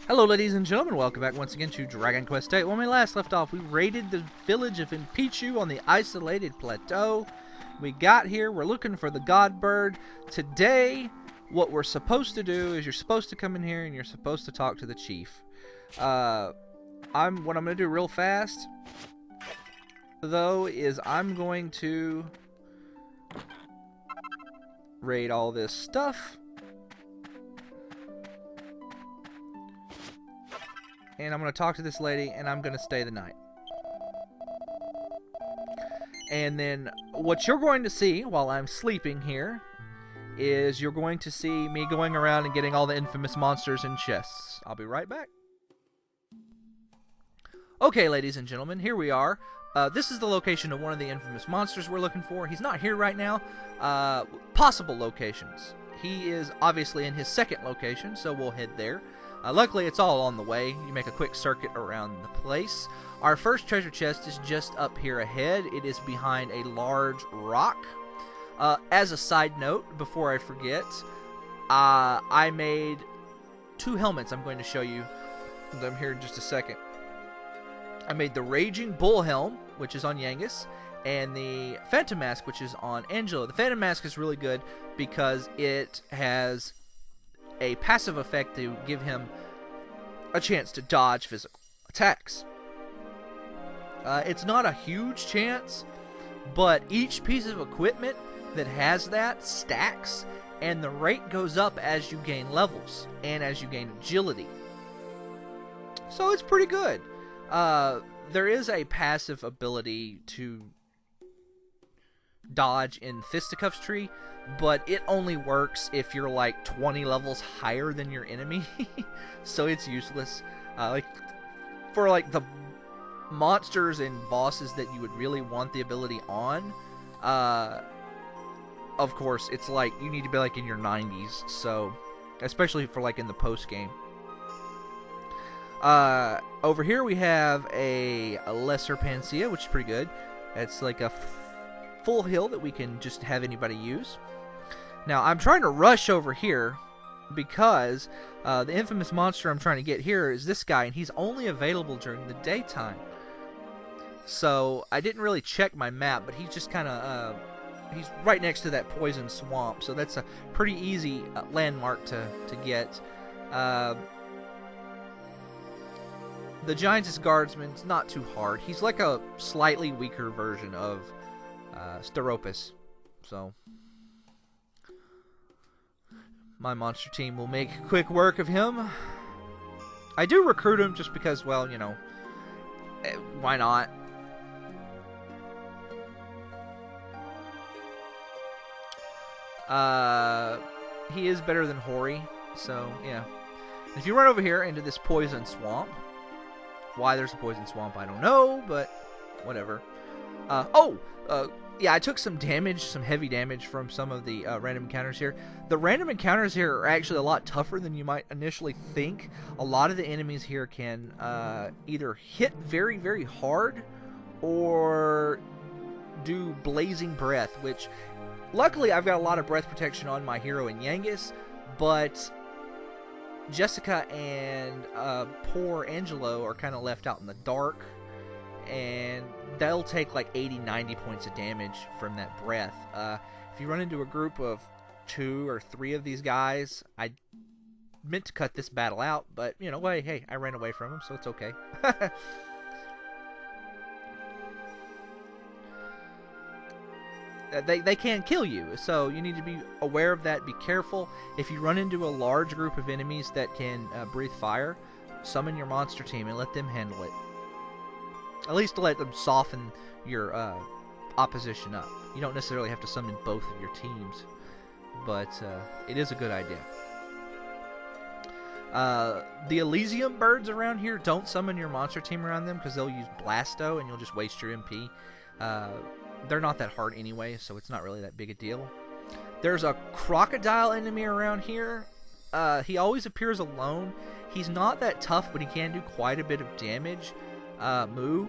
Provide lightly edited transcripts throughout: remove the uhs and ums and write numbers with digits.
Hello ladies and gentlemen, welcome back once again to Dragon Quest VIII. When we last left off, we raided the village of Impichu on the isolated plateau. We got here, we're looking for the god bird. Today, what we're supposed to do is you're supposed to come in here and you're supposed to talk to the chief. What I'm going to do real fast, though, is I'm going to raid all this stuff. And I'm going to talk to this lady, and I'm going to stay the night. And then what you're going to see while I'm sleeping here is you're going to see me going around and getting all the infamous monsters in chests. I'll be right back. Okay, ladies and gentlemen, here we are. This is the location of one of the infamous monsters we're looking for. He's not here right now. Possible locations. He is obviously in his second location, so we'll head there. Luckily, it's all on the way. You make a quick circuit around the place. Our first treasure chest is just up here ahead. It is behind a large rock. As a side note, before I forget, I made two helmets I'm going to show you them here in just a second. I made the Raging Bull Helm, which is on Gigantes, and the Phantom Mask, which is on Angelo. The Phantom Mask is really good because it has a passive effect to give him a chance to dodge physical attacks. It's not a huge chance, but each piece of equipment that has that stacks, and the rate goes up as you gain levels and as you gain agility. So it's pretty good. There is a passive ability to dodge in Fisticuffs tree, but it only works if you're like 20 levels higher than your enemy. So it's useless. For the monsters and bosses that you would really want the ability on, of course it's like you need to be like in your 90s, so especially for like in the post game. Over here we have a lesser Panacea, which is pretty good. It's like a full heal that we can just have anybody use. Now, I'm trying to rush over here because the infamous monster I'm trying to get here is this guy, and he's only available during the daytime. So, I didn't really check my map, but he's just kind of, he's right next to that poison swamp, so that's a pretty easy landmark to get. The Gigantes Guardsman is not too hard. He's like a slightly weaker version of Steropus, so my monster team will make quick work of him. I do recruit him just because, well, you know, why not? He is better than Hori, so yeah. If you run over here into this poison swamp, why there's a poison swamp, I don't know, but whatever. Yeah, I took some damage, some heavy damage from some of the random encounters here. The random encounters here are actually a lot tougher than you might initially think. A lot of the enemies here can either hit very, very hard or do blazing breath, which luckily I've got a lot of breath protection on my hero in Gigantes, but Jessica and poor Angelo are kind of left out in the dark, and they'll take like 80-90 points of damage from that breath. If you run into a group of 2 or 3 of these guys, I meant to cut this battle out, but you know, hey, I ran away from them, so it's okay. They can kill you, so you need to be aware of that. Be careful. If you run into a large group of enemies that can breathe fire, summon your monster team and let them handle it. At least to let them soften your opposition up. You don't necessarily have to summon both of your teams, but it is a good idea. The Elysium birds around here, don't summon your monster team around them because they'll use Blasto and you'll just waste your MP. They're not that hard anyway, so it's not really that big a deal. There's a crocodile enemy around here. He always appears alone. He's not that tough, but he can do quite a bit of damage. Moo.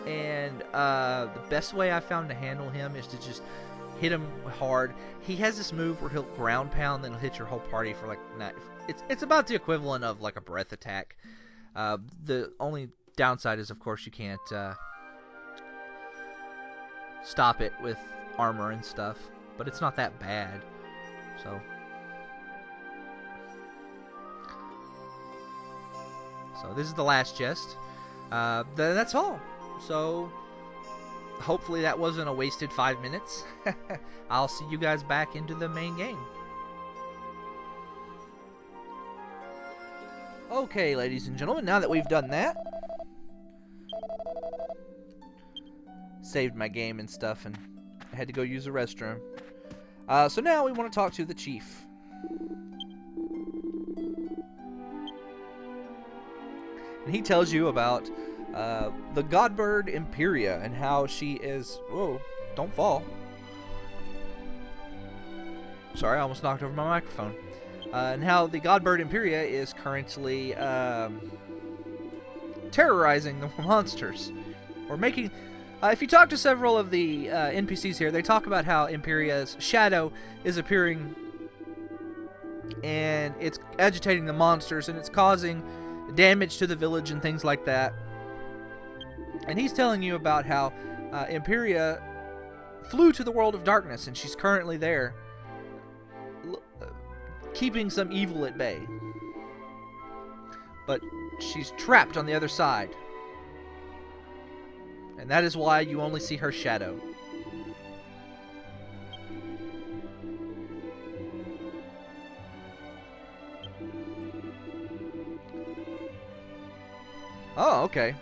And the best way I found to handle him is to just hit him hard. He has this move where he'll ground pound, then he'll hit your whole party for like... It's about the equivalent of like a breath attack. The only downside is, of course, you can't stop it with armor and stuff. But it's not that bad. So this is the last chest. That's all. So hopefully that wasn't a wasted 5 minutes. I'll see you guys back into the main game. Okay, ladies and gentlemen, now that we've done that, saved my game and stuff, and I had to go use the restroom. So now we want to talk to the chief. And he tells you about the Godbird Imperia and how she is... Whoa, don't fall. Sorry, I almost knocked over my microphone. And how the Godbird Imperia is currently terrorizing the monsters. Or making... if you talk to several of the NPCs here, they talk about how Imperia's shadow is appearing and it's agitating the monsters and it's causing damage to the village and things like that. And he's telling you about how Imperia flew to the world of darkness and she's currently there keeping some evil at bay. But she's trapped on the other side. And that is why you only see her shadow. Oh, okay.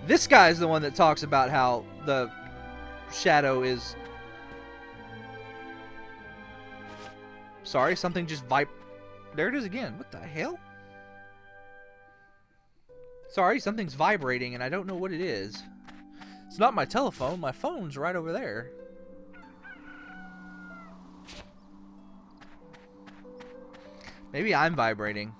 This guy is the one that talks about how the shadow is... Sorry, something just There it is again. What the hell? Sorry, something's vibrating and I don't know what it is. It's not my telephone. My phone's right over there. Maybe I'm vibrating.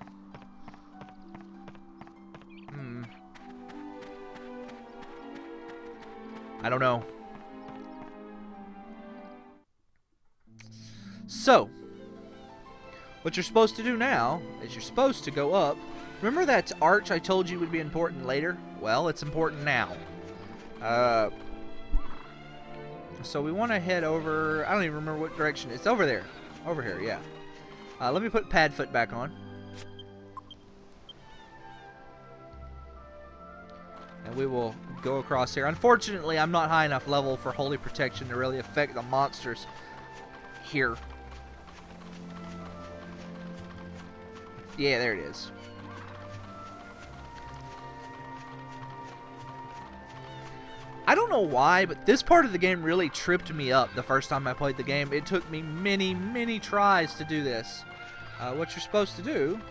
I don't know. So, what you're supposed to do now is you're supposed to go up. Remember that arch I told you would be important later? Well, it's important now. So we want to head over... I don't even remember what direction. It's over there. Over here, yeah. Let me put pad foot back on. And we will go across here. Unfortunately, I'm not high enough level for Holy Protection to really affect the monsters here. Yeah, there it is. I don't know why, but this part of the game really tripped me up the first time I played the game. It took me many, many tries to do this. What you're supposed to do...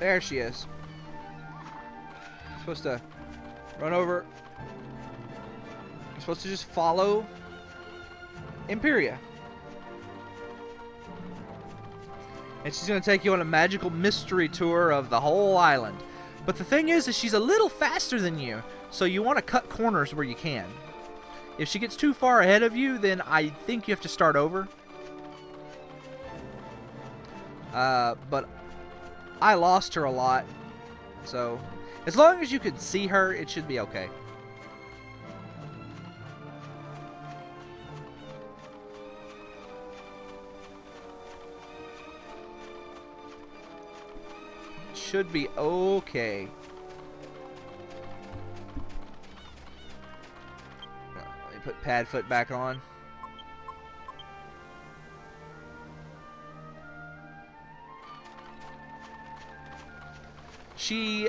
There she is. You're supposed to run over. You're supposed to just follow Imperia. And she's going to take you on a magical mystery tour of the whole island. But the thing is she's a little faster than you, so you want to cut corners where you can. If she gets too far ahead of you, then I think you have to start over. But I lost her a lot, so as long as you can see her, it should be okay. Should be okay. Let me put pad foot back on. She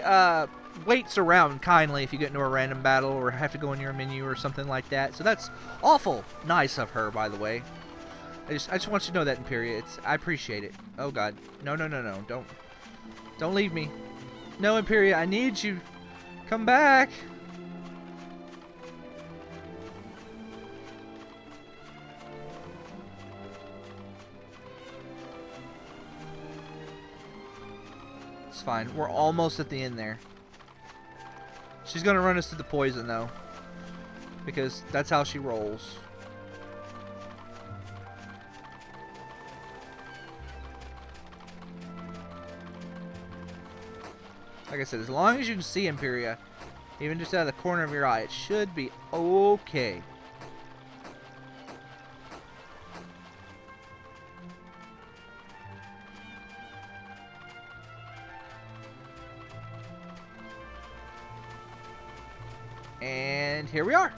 waits around kindly if you get into a random battle or have to go in your menu or something like that. So that's awful nice of her, by the way. I just want you to know that, Imperia. I appreciate it. Oh God, no, don't leave me. No, Imperia, I need you. Come back. fine. We're almost at the end there. She's gonna run us to the poison, though. Because that's how she rolls. Like I said, as long as you can see Imperia, even just out of the corner of your eye, it should be okay. And here we are.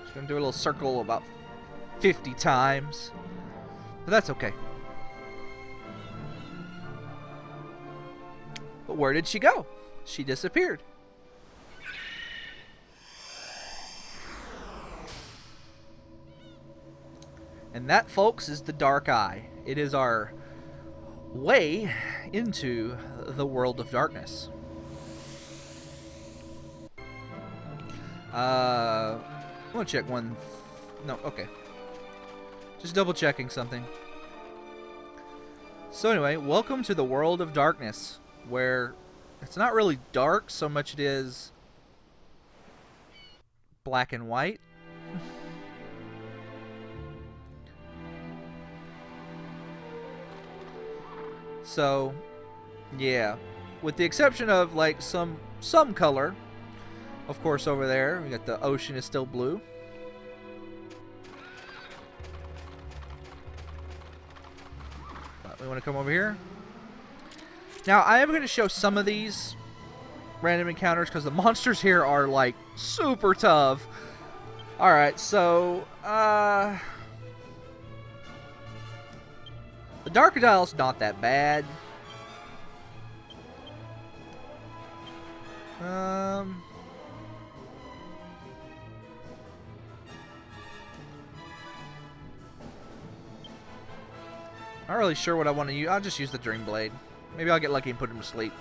Just gonna do a little circle about 50 times. But that's okay. But where did she go? She disappeared. And that, folks, is the Dark Eye. It is our way into the world of darkness. I want to check one. No, okay. Just double checking something. So anyway, welcome to the world of darkness, where it's not really dark so much it is black and white. So, yeah, with the exception of like some color, of course. Over there, we got the ocean is still blue. But we want to come over here. Now, I am going to show some of these random encounters because the monsters here are like super tough. All right, so the Darkadile's not that bad. Not really sure what I want to use. I'll just use the Dream Blade. Maybe I'll get lucky and put him to sleep.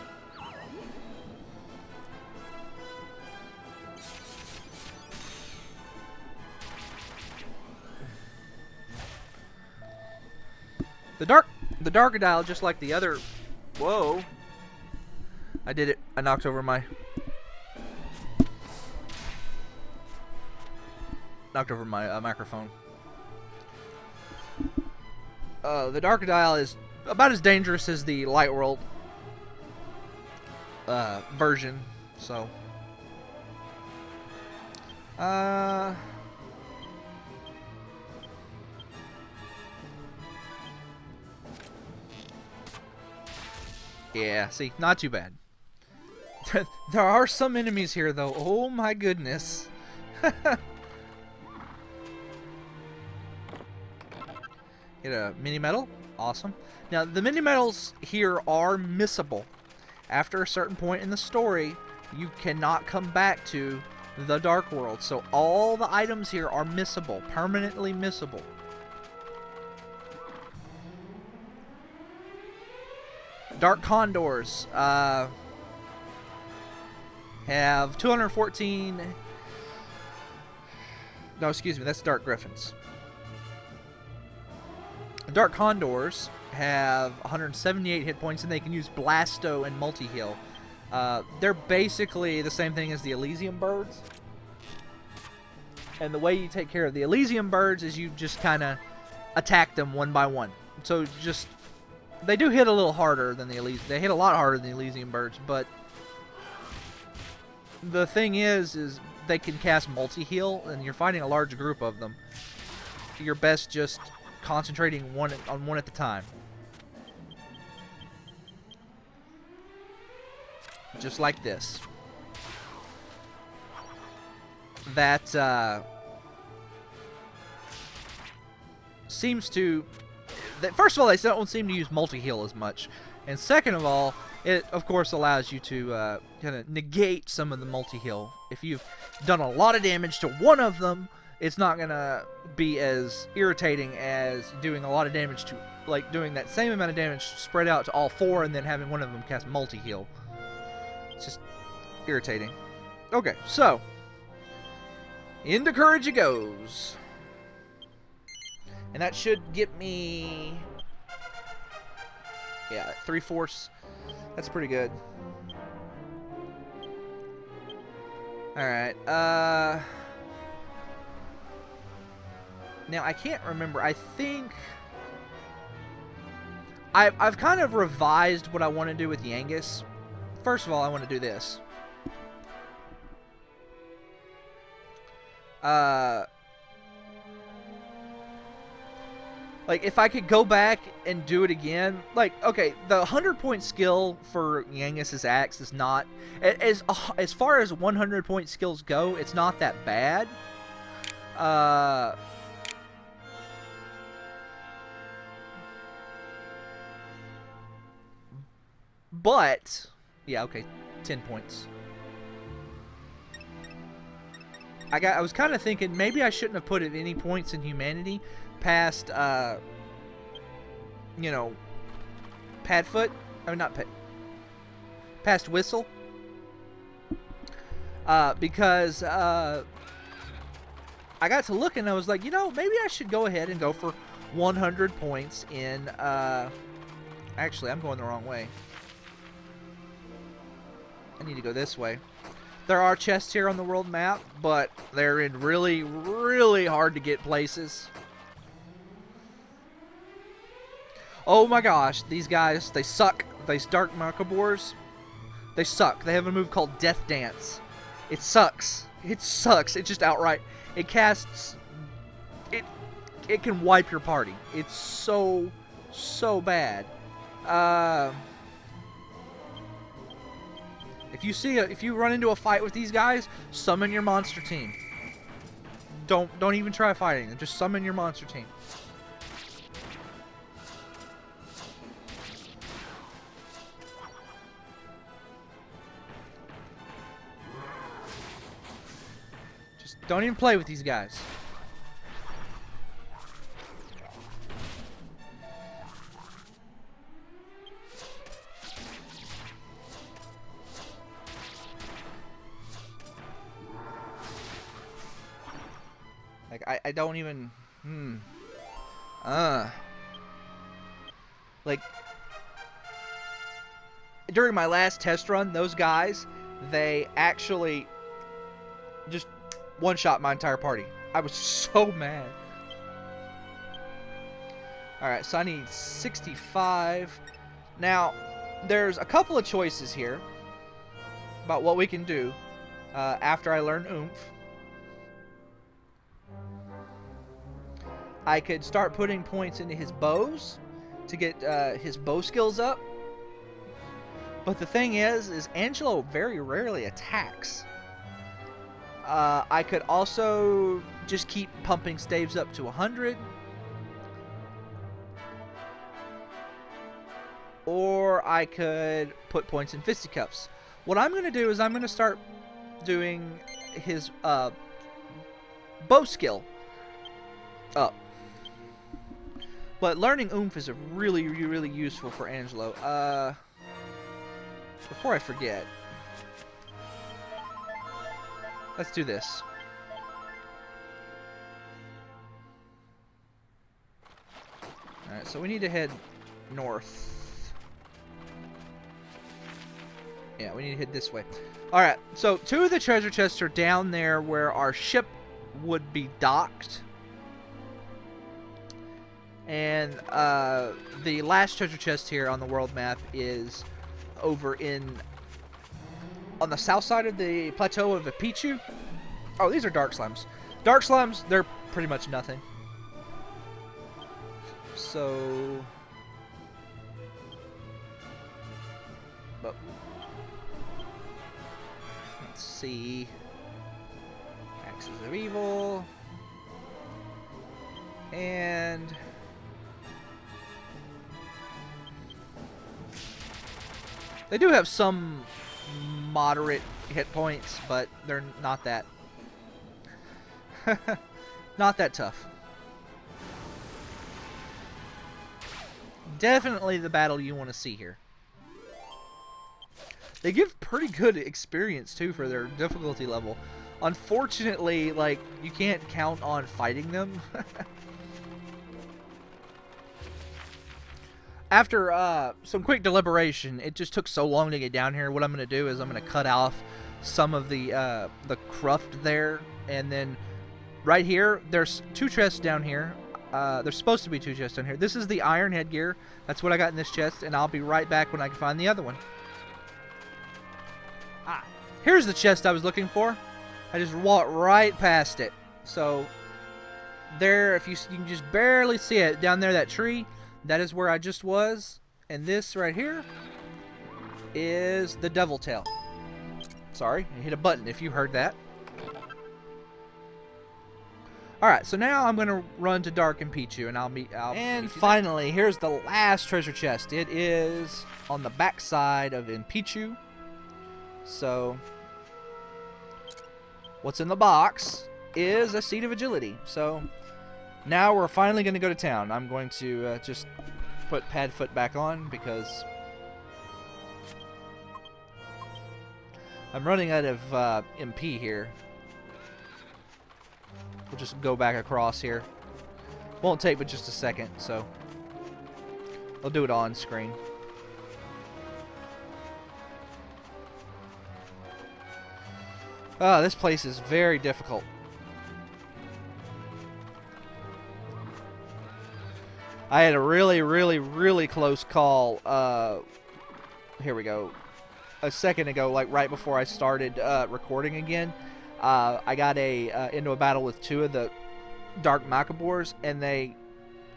The Darkadile, just like the other... Whoa. I did it. I knocked over my... microphone. The Darkadile is about as dangerous as the Light World version, so... Yeah, see, not too bad. There are some enemies here, though. Oh my goodness. Get a mini medal. Awesome. Now, the mini medals here are missable. After a certain point in the story, you cannot come back to the Dark World. So all the items here are missable, permanently missable. Dark Condors have 214... No, excuse me, that's Dark Griffins. Dark Condors have 178 hit points, and they can use Blasto and Multi-Heal. They're basically the same thing as the Elysium Birds. And the way you take care of the Elysium Birds is you just kind of attack them one by one. So just... They do hit a little harder than the Elysium. They hit a lot harder than the Elysium Birds, but the thing is they can cast multi-heal, and you're fighting a large group of them. You're best just concentrating on one at a time. Just like this. That seems to... First of all, they don't seem to use multi-heal as much. And second of all, it, of course, allows you to kind of negate some of the multi-heal. If you've done a lot of damage to one of them, it's not going to be as irritating as doing a lot of damage to, like, doing that same amount of damage spread out to all four and then having one of them cast multi-heal. It's just irritating. Okay, so into courage it goes. And that should get me, yeah, 3/4. That's pretty good. Alright, now I can't remember. I think I've kind of revised what I want to do with Gigantes. First of all, I want to do this. Like, if I could go back and do it again, like, okay, the 100-point skill for Gigantes' axe is not, as far as 100-point skills go, it's not that bad. But, yeah, okay, 10 points. I was kind of thinking maybe I shouldn't have put any points in humanity past, you know, Padfoot. Oh, not Pad. Past Whistle. Because I got to look and I was like, you know, maybe I should go ahead and go for 100 points in. Actually, I'm going the wrong way. I need to go this way. There are chests here on the world map, but they're in really, really hard to get places. Oh my gosh, these guys, they suck. These Dark Macabors, they suck. They have a move called Death Dance. It sucks. It sucks. It just outright, it casts, it can wipe your party. It's so bad. If you run into a fight with these guys, summon your monster team. Don't even try fighting them. Just summon your monster team. Just don't even play with these guys. Like, I don't even, like, during my last test run, those guys, they actually just one-shot my entire party. I was so mad. Alright, so I need 65. Now, there's a couple of choices here about what we can do after I learn Oomph. I could start putting points into his bows to get his bow skills up. But the thing is Angelo very rarely attacks. I could also just keep pumping staves up to 100. Or I could put points in fisticuffs. What I'm going to do is I'm going to start doing his bow skill up. But learning Oomph is really, really useful for Angelo. Before I forget, let's do this. Alright, so we need to head north. Yeah, we need to head this way. Alright, so 2 of the treasure chests are down there where our ship would be docked. And the last treasure chest here on the world map is over on the south side of the plateau of Apichu. Oh, these are dark slimes. Dark slimes, they're pretty much nothing. So, but let's see. Axes of Evil. And they do have some moderate hit points, but they're not that not that tough. Definitely the battle you want to see here. They give pretty good experience, too, for their difficulty level. Unfortunately, like, you can't count on fighting them. After some quick deliberation, it just took so long to get down here. What I'm going to do is I'm going to cut off some of the cruft there, and then right here, there's 2 chests down here. There's supposed to be 2 chests down here. This is the iron headgear. That's what I got in this chest, and I'll be right back when I can find the other one. Ah, here's the chest I was looking for. I just walked right past it. So there, if you can just barely see it down there, that tree. That is where I just was. And this right here is the devil tail. Sorry, I hit a button if you heard that. Alright, so now I'm going to run to Dark and Pichu, and I'll meet And finally, here's the last treasure chest. It is on the back side of Pichu. So, what's in the box is a seed of agility. So, now we're finally going to go to town. I'm going to just put Padfoot back on because I'm running out of MP here. We'll just go back across here. Won't take but just a second, so I'll do it on screen. This place is very difficult. I had a really close call. Here we go. A second ago, like right before I started recording again, I got into a battle with 2 of the Dark Macabors, and they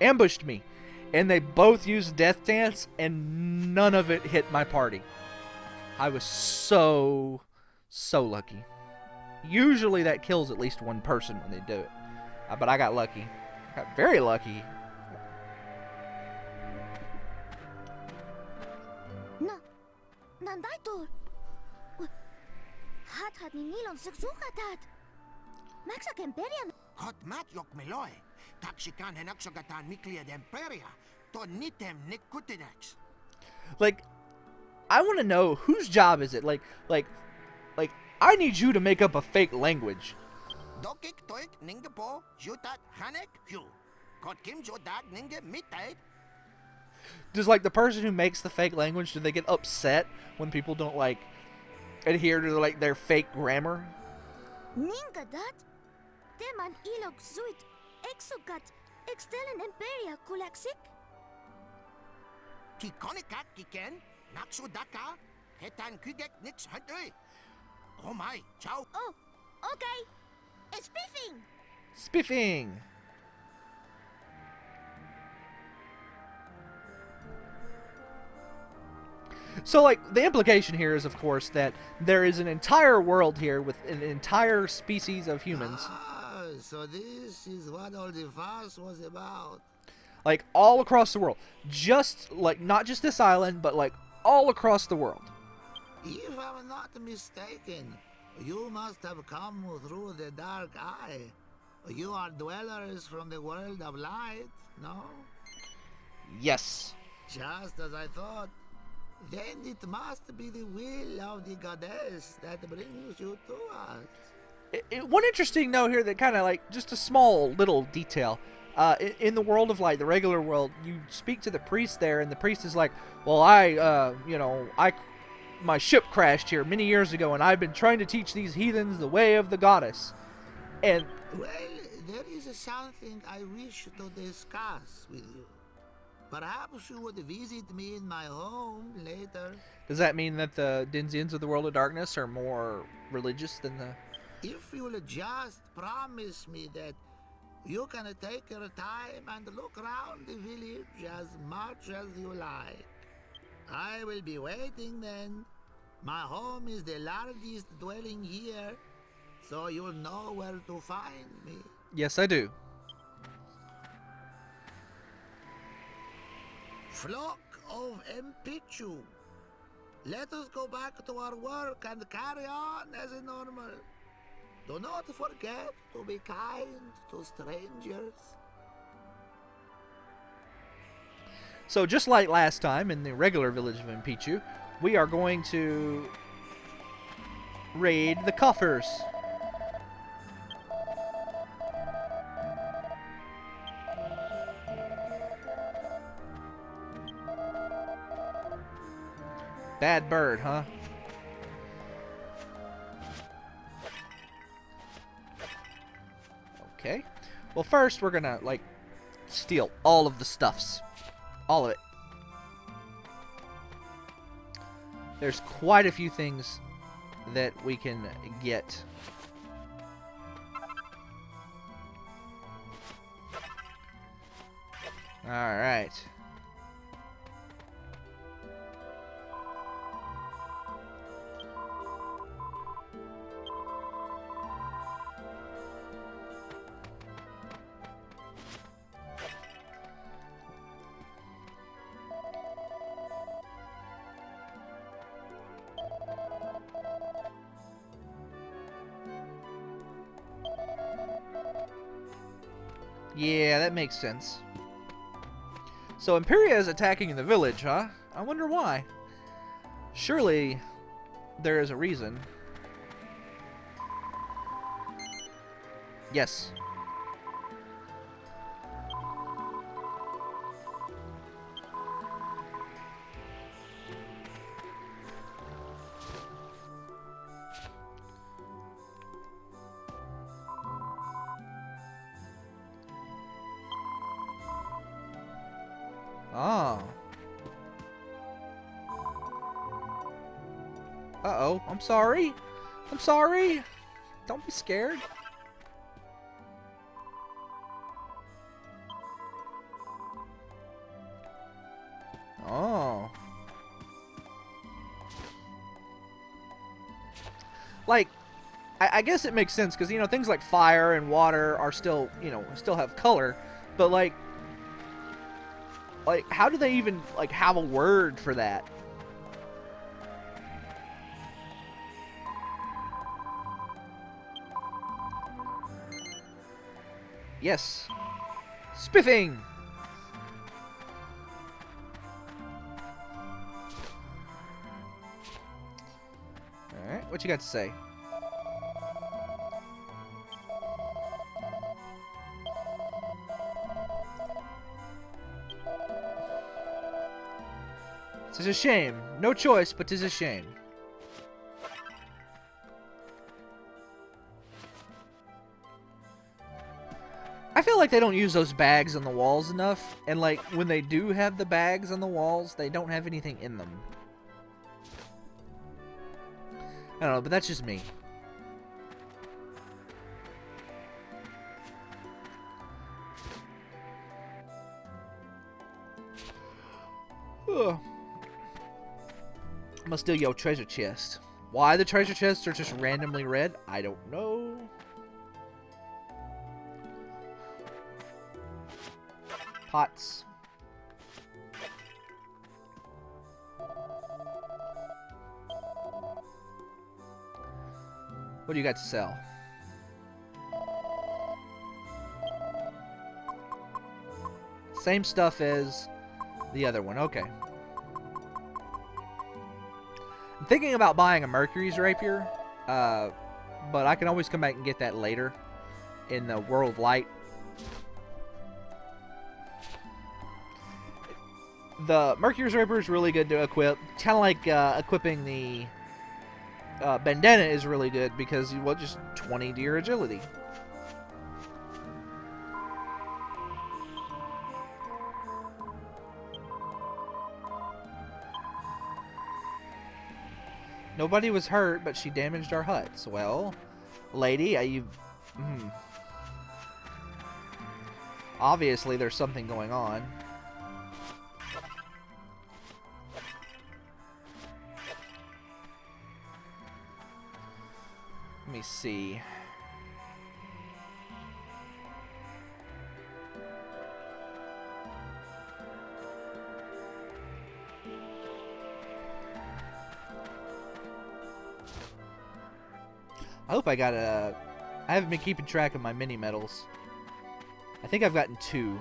ambushed me. And they both used Death Dance, and none of it hit my party. I was so lucky. Usually that kills at least 1 person when they do it. But I got lucky. I got very lucky. Like, I want to know whose job is it? Like, I need you to make up a fake language. Does, like, the person who makes the fake language, do they get upset when people don't, like, adhere to, like, their fake grammar? Oh, okay. It's spiffing. Spiffing. So, like, the implication here is, of course, that there is an entire world here with an entire species of humans. So this is what all the fuss was about. Like, all across the world. Just, like, not just this island, but, like, all across the world. If I'm not mistaken, you must have come through the dark eye. You are dwellers from the world of light, no? Yes. Just as I thought. Then it must be the will of the goddess that brings you to us. One interesting note here that kind of, like, just a small little detail. In the world of light, the regular world, you speak to the priest there, and the priest is like, well, my ship crashed here many years ago, and I've been trying to teach these heathens the way of the goddess. And well, there is something I wish to discuss with you. Perhaps you would visit me in my home later. Does that mean that the Denzians of the World of Darkness are more religious than the... If you'll just promise me that you can take your time and look around the village as much as you like, I will be waiting then. My home is the largest dwelling here, so you'll know where to find me. Yes, I do. Flock of Pichu, let us go back to our work and carry on as normal. Do not forget to be kind to strangers. So just like last time in the regular village of Pichu, we are going to raid the coffers. Bad bird, huh? Okay. Well, first we're gonna, like, steal all of the stuffs. All of it. There's quite a few things that we can get. Alright. Yeah, that makes sense. So Imperia is attacking the village, huh? I wonder why. Surely there is a reason. Yes. Oh. Uh-oh. I'm sorry. I'm sorry. Don't be scared. Oh. Like, I guess it makes sense because, you know, things like fire and water are still, you know, still have color. But, like, how do they even, like, have a word for that? Yes. Spiffing! Alright, what you got to say? Tis a shame. No choice, but tis a shame. I feel like they don't use those bags on the walls enough, and like when they do have the bags on the walls, they don't have anything in them. I don't know, but that's just me. Ugh. I'm gonna steal your treasure chest. Why the treasure chests are just randomly red, I don't know. Pots. What do you got to sell? Same stuff as the other one. Okay. I'm thinking about buying a Mercury's rapier, but I can always come back and get that later in the World Light. The Mercury's rapier is really good to equip. Kind of like equipping the bandana is really good because you will just 20 to your agility. Nobody was hurt, but she damaged our huts. Well, lady, obviously there's something going on. Let me see. I hope I got a... I haven't been keeping track of my mini medals. I think I've gotten 2.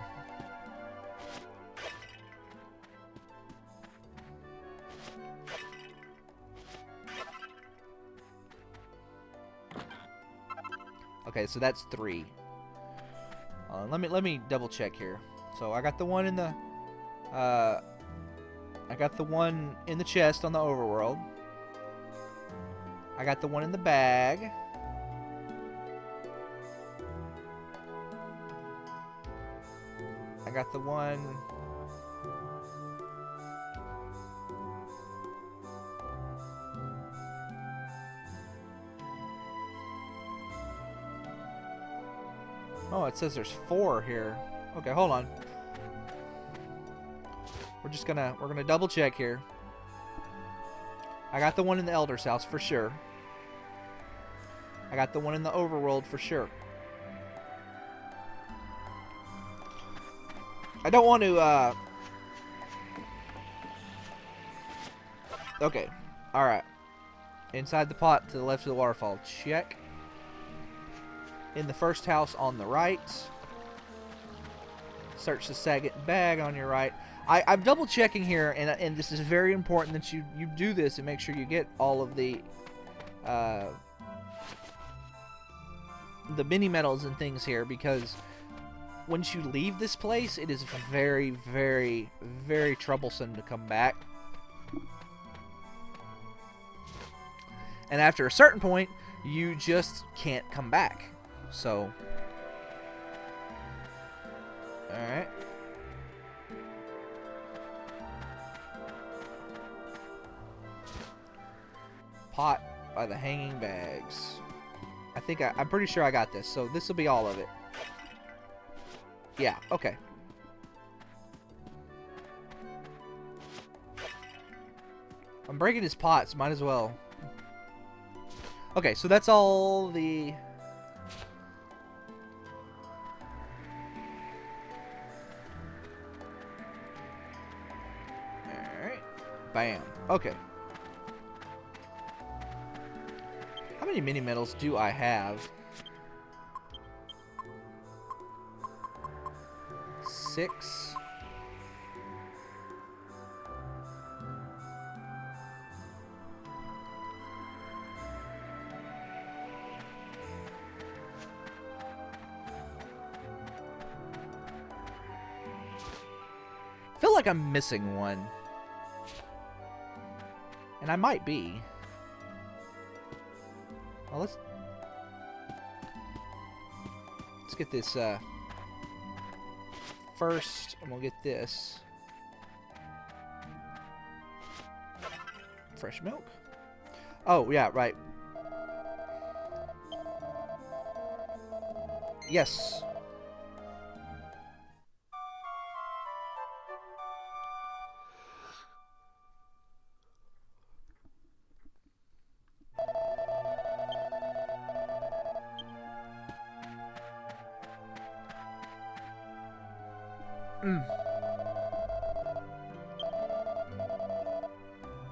Okay, so that's 3. Let me double check here. So I got the one in the chest on the overworld. I got the one in the bag. I got the one. Oh, it says there's 4 here. Okay, hold on. We're gonna double check here. I got the one in the Elder's house for sure. I got the one in the overworld for sure. I don't want to, Okay. Alright. Inside the pot to the left of the waterfall. Check. In the first house on the right. Search the Saget bag on your right. I'm double checking here, and this is very important that you do this and make sure you get all of the mini medals and things here, because once you leave this place, it is very, very, very troublesome to come back. And after a certain point, you just can't come back. So, alright. Pot by the hanging bags. I'm pretty sure I got this, so this will be all of it. Yeah, okay. I'm breaking his pots, might as well. Okay, so that's all the... Alright. Bam. Okay. How many mini medals do I have? 6. I feel like I'm missing one. And I might be. Well, let's get this first, and we'll get this. Fresh milk. Oh, yeah, right. Yes. Mm.